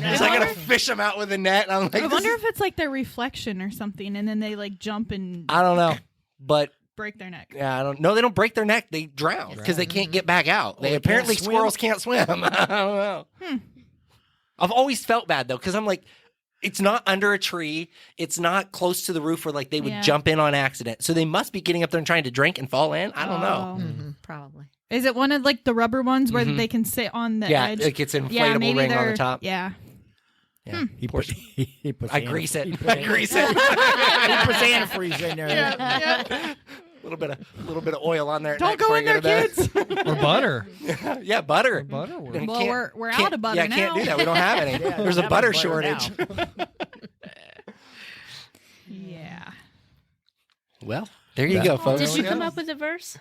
no. So I gotta fish them out with a net. And I'm like, I wonder if it's like their reflection or something, and then they like jump and I don't know, but break their neck. yeah, I don't know. They don't break their neck; they drown because they can't get back out. They apparently can't swim? squirrels can't swim. I don't know. I've always felt bad though because I'm like, it's not under a tree. It's not close to the roof where like they would jump in on accident. So they must be getting up there and trying to drink and fall in. I don't know. Probably. Is it one of like the rubber ones where they can sit on the Yeah, edge? it gets inflatable maybe ring on the they're- top. Yeah. Yeah. He puts I grease it. He I grease it. puts antifreeze in there. Yeah. A little bit of oil on there. at Don't night go before in I there, go to bed. kids. Or butter. Yeah, butter. Butter works. And Well, can't- we're can't- out of butter yeah, now. can't do that. We don't have any. There's a having butter butter shortage. Yeah. Well, there you go, folks. Did you come up with a verse?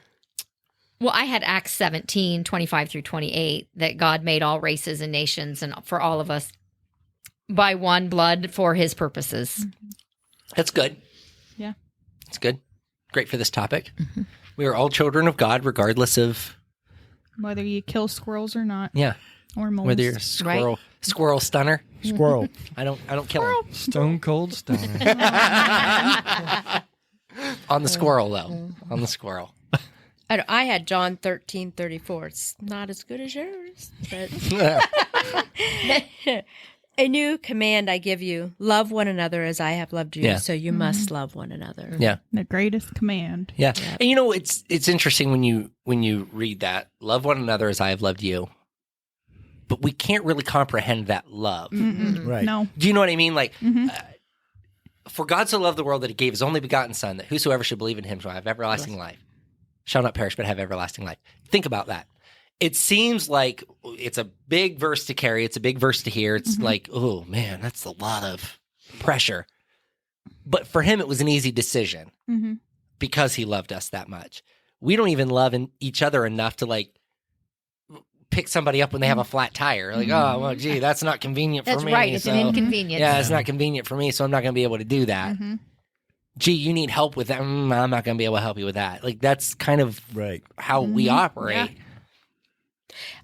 Well, I had Acts 17, 25 through 28, that God made all races and nations and for all of us by one blood for his purposes. That's good. Yeah. It's good. Great for this topic. We are all children of God, regardless of Whether you kill squirrels or not, yeah, or moles. whether you're a squirrel stunner. Squirrel. I don't kill him. Stone cold stone. On the squirrel though. On the squirrel. I had John 13:34. It's not as good as yours, but a new command I give you: love one another as I have loved you. Yeah. So you must love one another. Yeah. The greatest command. Yeah. And you know, it's interesting when you read that, love one another as I have loved you. But we can't really comprehend that love. Right. No. Do you know what I mean? Like, for God so loved the world that he gave his only begotten son, that whosoever should believe in him shall have everlasting life, shall not perish but have everlasting life. Think about that. It seems like it's a big verse to carry. It's a big verse to hear. It's like, oh man, that's a lot of pressure. But for him, it was an easy decision because he loved us that much. We don't even love each other enough to like pick somebody up when they have a flat tire. Like, oh, well, gee, that's not convenient for That's me. right. It's an inconvenience. Yeah, it's not convenient for me, so I'm not going to be able to do that. Gee, you need help with that. I'm not going to be able to help you with that. Like, that's kind of how we operate.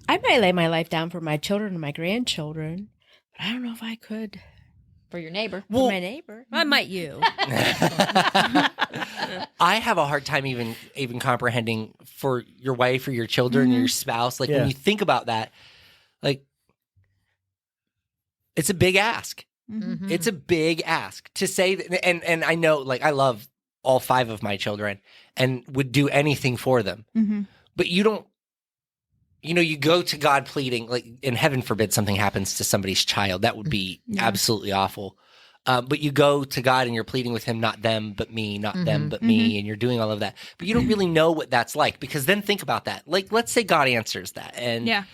I might lay my life down for my children and my grandchildren, but I don't know if I could For your neighbor. for my neighbor. I might you. I have a hard time even comprehending for your wife or your children or your spouse. Like, when you think about that, like, it's a big ask. It's a big ask to say that, and I know, like, I love all 5 of my children and would do anything for them. But you don't, you go to God pleading, like, and heaven forbid something happens to somebody's child. That would be absolutely awful. But you go to God and you're pleading with him, not them, but me, not them, but me. And you're doing all of that. But you don't really know what that's like, because then think about that. Like, let's say God answers that and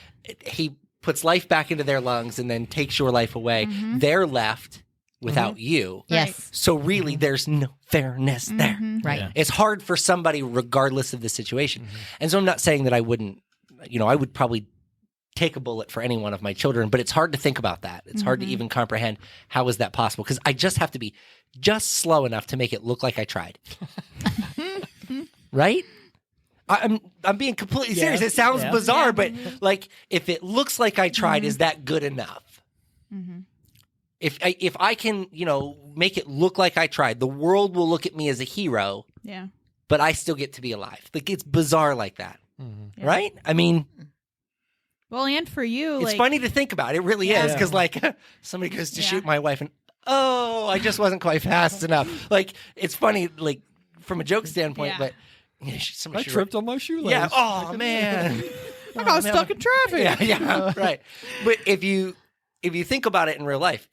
he puts life back into their lungs and then takes your life away. They're left without you. Yes. So really, there's no fairness there. Right. Yeah. It's hard for somebody regardless of the situation. And so I'm not saying that I wouldn't, I would probably take a bullet for any one of my children, but it's hard to think about that. It's hard to even comprehend how is that possible, because I just have to be just slow enough to make it look like I tried. Right? I'm being completely serious. It sounds bizarre, but like, if it looks like I tried, is that good enough? If I can, make it look like I tried, the world will look at me as a hero. Yeah. But I still get to be alive. Like, it's bizarre like that, right? I mean, Well, and for you, it's funny to think about. It really is, because like somebody goes to shoot my wife, and I just wasn't quite fast enough. Like, it's funny, like from a joke standpoint, but I tripped on my shoelace. Yeah. Oh man, I got stuck in traffic. Yeah. Right. But if you think about it in real life,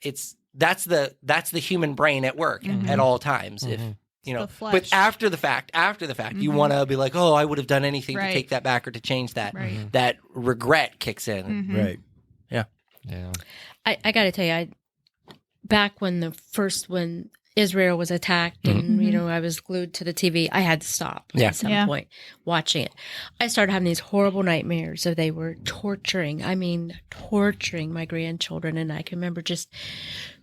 that's the human brain at work at all times. If the flesh. but after the fact, you want to be like, oh, I would have done anything to Right. take that back or to change that. Right. That regret kicks in. Right. Yeah. Yeah. I got to tell you, back when when Israel was attacked and, I was glued to the TV, I had to stop at some point watching it. I started having these horrible nightmares. So they were torturing my grandchildren. And I can remember just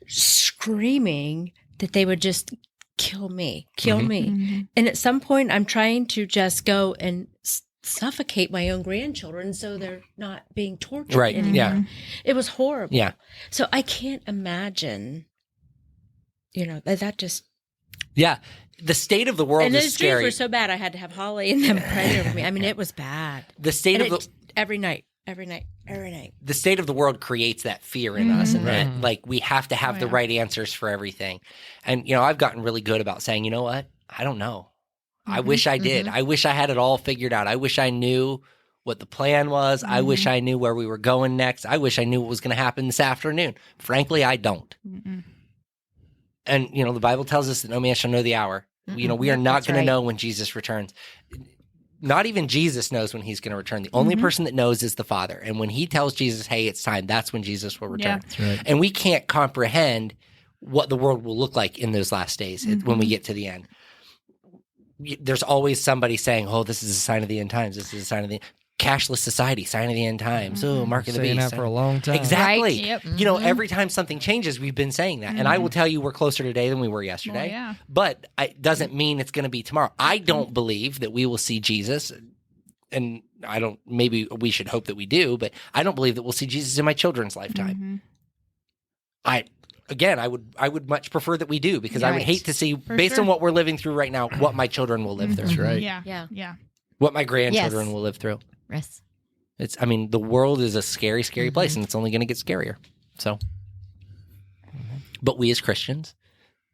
screaming that they would just kill me. And at some point, I'm trying to just go and suffocate my own grandchildren so they're not being tortured Right. anymore. Yeah. It was horrible. Yeah. So I can't imagine, that just. Yeah. The state of the world And is those dreams scary. were so bad I had to have Holly and them pray over me. I mean, it was bad. The state And of the every night. the state of the world creates that fear in us, and that like we have to have the right answers for everything. And I've gotten really good about saying, you know what? I don't know. I wish I did. I wish I had it all figured out. I wish I knew what the plan was. I wish I knew where we were going next. I wish I knew what was going to happen this afternoon. Frankly, I don't. And the Bible tells us that no man shall know the hour. We are not going to know when Jesus returns. Not even Jesus knows when he's going to return. The only person that knows is the Father. And when he tells Jesus, hey, it's time, that's when Jesus will return. That's right. And we can't comprehend what the world will look like in those last days when we get to the end. There's always somebody saying, oh, this is a sign of the end times. This is a sign of the cashless society, sign of the end times. Oh, mark of the Saying beast. that for a long time. Exactly. Right. Yep. Every time something changes, we've been saying that. And I will tell you we're closer today than we were yesterday. Well, yeah. But it doesn't mean it's going to be tomorrow. I don't believe that we will see Jesus. And maybe we should hope that we do, but I don't believe that we'll see Jesus in my children's lifetime. I would much prefer that we do, because I would Right. hate to see, based sure. on what we're living through right now, what my children will live through. That's right. Yeah. What my grandchildren Yes. will live through. Yes. The world is a scary, scary place, and it's only going to get scarier. So, but we as Christians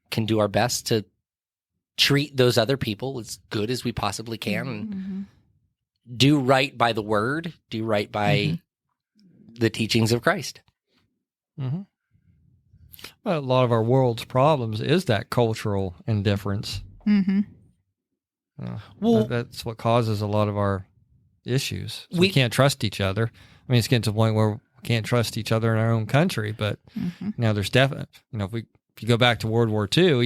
can do our best to treat those other people as good as we possibly can, and do right by the word, do right by the teachings of Christ. Well, a lot of our world's problems is that cultural indifference. Well, That's what causes a lot of our issues. So We- we can't trust each other. I mean, it's getting to the point where we can't trust each other in our own country. But there's definite. If you go back to World War II,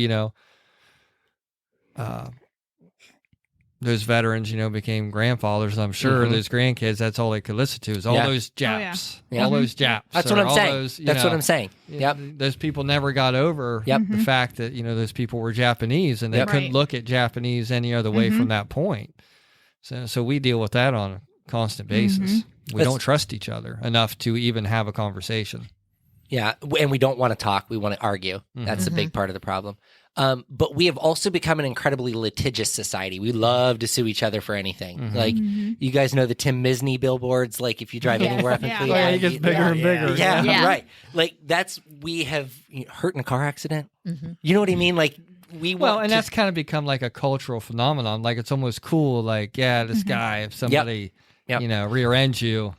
those veterans, became grandfathers. I'm sure those grandkids, that's all they could listen to is all Yeah. those Oh, yeah. Japs, Yeah. all those Japs. That's what or I'm all saying. those, That's what I'm saying. Yep. Those people never got over the fact that, those people were Japanese, and they Yep. couldn't Right. look at Japanese any other way from that point. So we deal with that on a constant basis. We don't trust each other enough to even have a conversation. Yeah, and we don't want to talk. We want to argue. That's a big part of the problem. But we have also become an incredibly litigious society. We love to sue each other for anything. Like, you guys know the Tim Misny billboards, like if you drive anywhere up in Yeah. Cleveland. Yeah, it gets bigger and bigger. Yeah, Yeah. right. Like, we have hurt in a car accident. You know what I mean? Like, we want Well, and to- that's kind of become like a cultural phenomenon. Like, it's almost cool. Like, yeah, this guy, if somebody, Yep. rear ends you,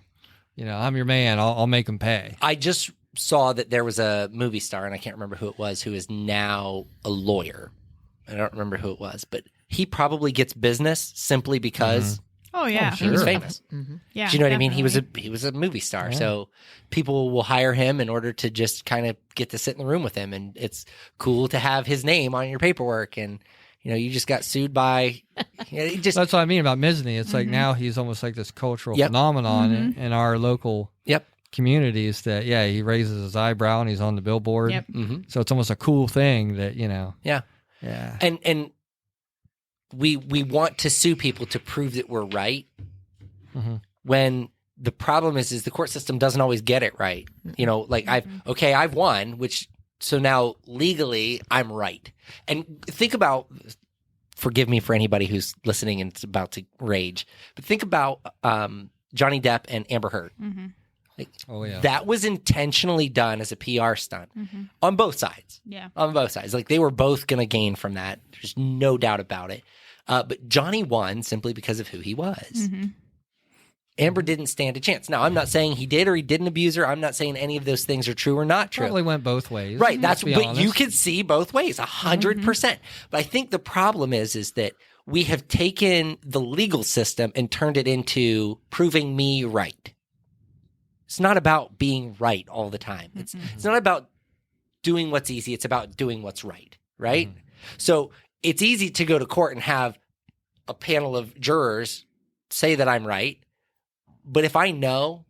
I'm your man. I'll make him pay. I just saw that there was a movie star, and I can't remember who it was, who is now a lawyer. I don't remember who it was, but he probably gets business simply because Oh yeah. he was Sure. famous. Yeah. Do you know what I mean? He definitely. was a movie star, so people will hire him in order to just kind of get to sit in the room with him, and it's cool to have his name on your paperwork. And you just got sued by. Just That's what I mean about Misny. It's like now he's almost like this cultural Yep. phenomenon in our local yep. communities that, he raises his eyebrow and he's on the billboard. Yep. So it's almost a cool thing that, Yeah. Yeah. And we want to sue people to prove that we're right, when the problem is the court system doesn't always get it right. Like I've won, so now legally I'm right. And think about, forgive me for anybody who's listening and is about to rage, but think about Johnny Depp and Amber Heard. Oh, yeah. That was intentionally done as a PR stunt on both sides. Yeah. On both sides. Like, they were both going to gain from that. There's no doubt about it. But Johnny won simply because of who he was. Amber didn't stand a chance. Now, I'm not saying he did or he didn't abuse her. I'm not saying any of those things are true or not true. Probably went both ways. Right. Let's be But honest. you can see both ways, 100%. But I think the problem is that we have taken the legal system and turned it into proving me right. It's not about being right all the time. It's not about doing what's easy. It's about doing what's right. Right. So it's easy to go to court and have a panel of jurors say that I'm right. But if I know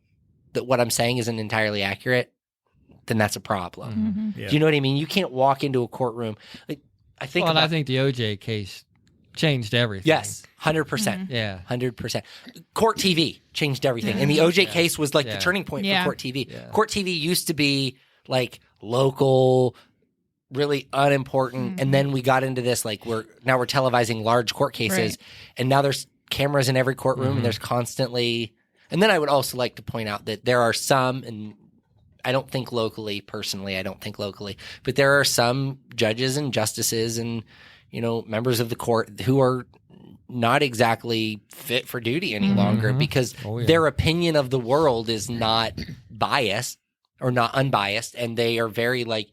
that what I'm saying isn't entirely accurate, then that's a problem. Yeah. Do you know what I mean? You can't walk into a courtroom. Like, I think Well, and about, I think the OJ case changed everything. Yes, 100%. Yeah. 100%. Court TV changed everything. And the OJ case was like the turning point for Court TV. Yeah. Court TV used to be like local, really unimportant. And then we got into this, like we're televising large court cases. Right. And now there's cameras in every courtroom and there's constantly. And then I would also like to point out that there are some, and I don't think locally, but there are some judges and justices and, members of the court who are not exactly fit for duty any longer because their opinion of the world is not biased or not unbiased. And they are very like,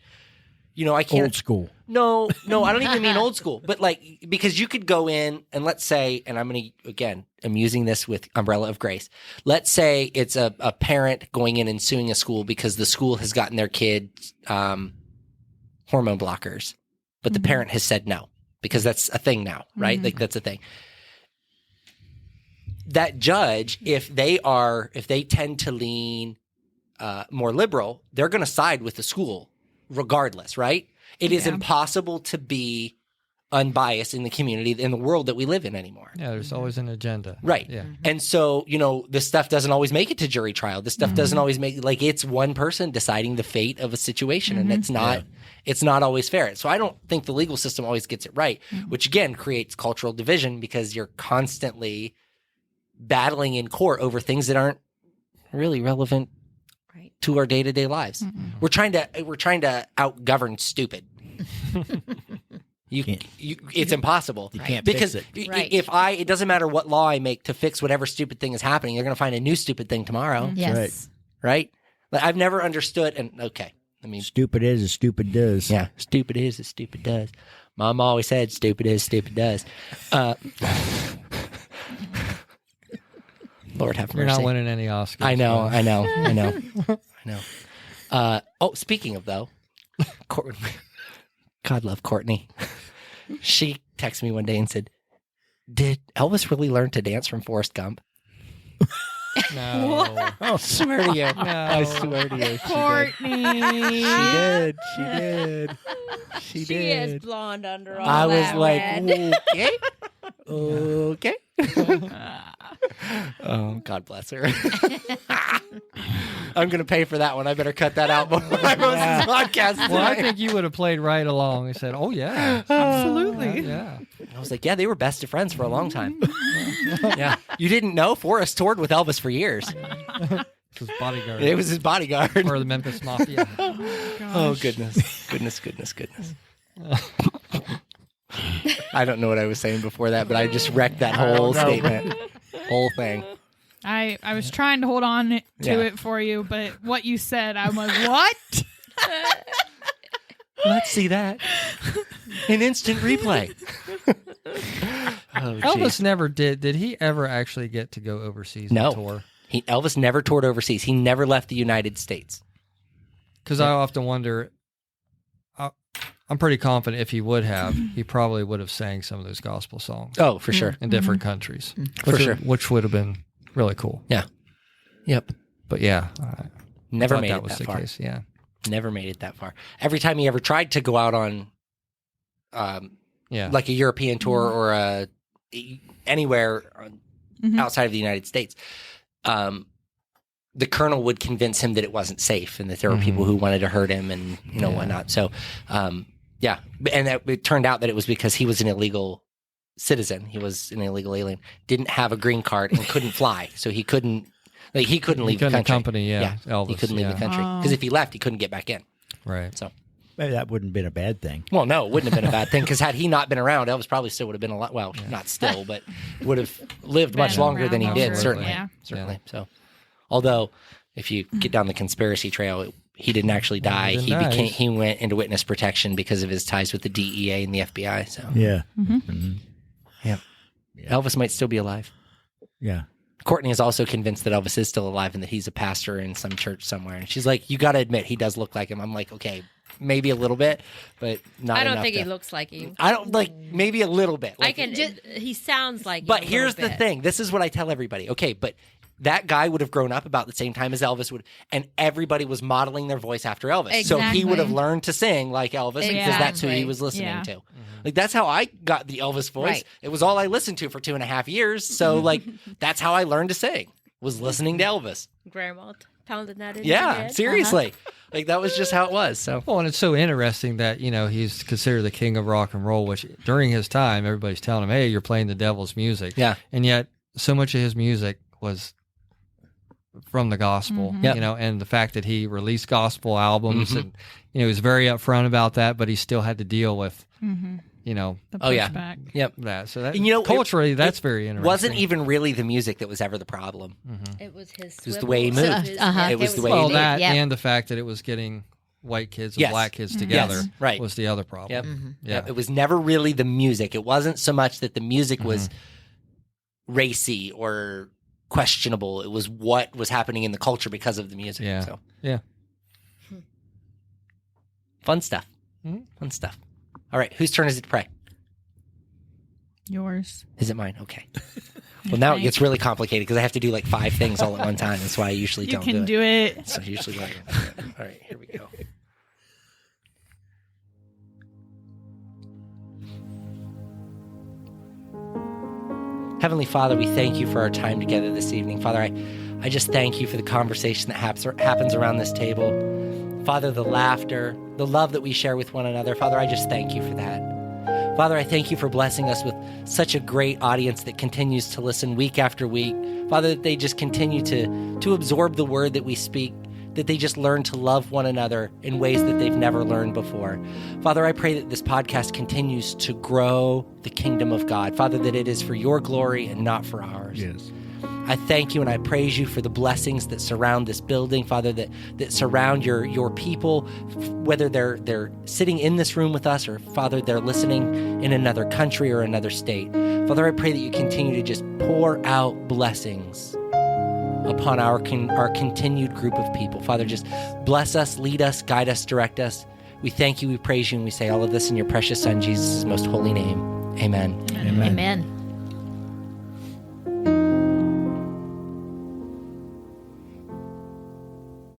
I can't. Old school. No, I don't even mean old school, but like, because you could go in and let's say, and I'm using this with umbrella of grace. Let's say it's a parent going in and suing a school because the school has gotten their kid hormone blockers, but the parent has said no because that's a thing now, right? Like that's a thing. That judge, if they tend to lean more liberal, they're going to side with the school regardless, right? It is impossible to be unbiased in the community, in the world that we live in anymore. Yeah, there's always an agenda. Right. Yeah. And so, this stuff doesn't always make it to jury trial. This stuff doesn't always like it's one person deciding the fate of a situation and it's not always fair. So I don't think the legal system always gets it right, which again creates cultural division because you're constantly battling in court over things that aren't really relevant to our day-to-day lives. We're trying to outgovern stupid. It's impossible. You can't because fix it. It doesn't matter what law I make to fix whatever stupid thing is happening. You're going to find a new stupid thing tomorrow. Yes. Right? Like, I've never understood. And Stupid is as stupid does. Yeah, stupid is as stupid does. Mom always said, "Stupid is stupid does." Lord have mercy. You're not winning any Oscars. I know. Speaking of though, God love Courtney. She texted me one day and said, "Did Elvis really learn to dance from Forrest Gump?" No. I swear to you. I swear to you. Courtney. She She did. is blonde under all I was that like, red. okay. Oh, God bless her. I'm going to pay for that one. I better cut that out before I post this podcast tonight. Well, I think you would have played right along and said, "Oh yeah, Absolutely. yeah." I was like, yeah, they were best of friends for a long time. Yeah. You didn't know Forrest toured with Elvis for years. It was bodyguard. It was his bodyguard. Or the Memphis Mafia. Oh, goodness. I don't know what I was saying before that, but I just wrecked that whole statement. Whole thing. I was trying to hold on to Yeah. it for you, but what you said, I was what? Let's see that. An instant replay. Elvis never did. Did he ever actually get to go overseas No. and tour? Elvis never toured overseas. He never left the United States. Because I often wonder. I'm pretty confident if he would have, he probably would have sang some of those gospel songs Oh, for sure. in different countries. For sure. Which would have been really cool. Yeah. Yep. But yeah, Never thought made that it was that the far. case. Yeah. Never made it that far. Every time he ever tried to go out on Yeah. like a European tour or anywhere outside of the United States, the colonel would convince him that it wasn't safe and that there were people who wanted to hurt him and whatnot. So, yeah. And it turned out that it was because he was an illegal citizen. He was an illegal alien, didn't have a green card and couldn't fly. So he couldn't leave the country. Accompany, Elvis. He couldn't leave the country because if he left, he couldn't get back in. Right. So. Maybe that wouldn't have been a bad thing. Well, no, it wouldn't have been a bad thing because had he not been around, Elvis probably still would have been a lot. Well, not still, but would have lived much longer than he did. Longer, Certainly, yeah. certainly. So, although if you get down the conspiracy trail, he didn't actually die. He went into witness protection because of his ties with the DEA and the FBI. So, Yeah. yeah. Elvis might still be alive. Yeah. Courtney is also convinced that Elvis is still alive and that he's a pastor in some church somewhere. And she's like, "You got to admit, he does look like him." I'm like, "Okay, maybe a little bit, but not." I don't enough think to- he looks like you. I don't like maybe a little bit. I Like, can. He sounds like. But you a here's little the bit. thing. This is what I tell everybody. Okay, but that guy would have grown up about the same time as Elvis would, and everybody was modeling their voice after Elvis. So he would have learned to sing like Elvis because that's who he was listening to. Like, that's how I got the Elvis voice. Right. It was all I listened to for 2.5 years. So, like, that's how I learned to sing, was listening to Elvis. Grandma pounding that in your head. Seriously. Like, that was just how it was. So, Well, and it's so interesting that, he's considered the king of rock and roll, which during his time, everybody's telling him, hey, you're playing the devil's music. Yeah. And yet, so much of his music was from the gospel, and the fact that he released gospel albums and, he was very upfront about that, but he still had to deal with, The pushback. Yep. that. So that, And, culturally, that's very interesting. wasn't even really the music that was ever the problem. It was his It was the way he moved. It was the way he Well, moved. that and the fact that it was getting white kids and black kids together was the other problem. Yep. Yeah. Yep. It was never really the music. It wasn't so much that the music was racy or questionable. It was what was happening in the culture because of the music. Yeah. So, Yeah. fun stuff. Fun stuff. All right. Whose turn is it to pray? Yours. Is it mine? Okay. Well, now it gets really complicated because I have to do like 5 things all at one time. That's why I usually You don't can do it. do it. So usually what I do. All right. Here we go. Heavenly Father, we thank you for our time together this evening. Father, I just thank you for the conversation that happens around this table. Father, the laughter, the love that we share with one another. Father, I just thank you for that. Father, I thank you for blessing us with such a great audience that continues to listen week after week. Father, that they just continue to absorb the word that we speak, that they just learn to love one another in ways that they've never learned before. Father, I pray that this podcast continues to grow the kingdom of God. Father, that it is for your glory and not for ours. Yes. I thank you and I praise you for the blessings that surround this building, Father, that surround your people, whether they're sitting in this room with us or, Father, they're listening in another country or another state. Father, I pray that you continue to just pour out blessings upon our continued group of people. Father, just bless us, lead us, guide us, direct us. We thank you, we praise you, and we say all of this in your precious Son, Jesus' most holy name. Amen. Amen.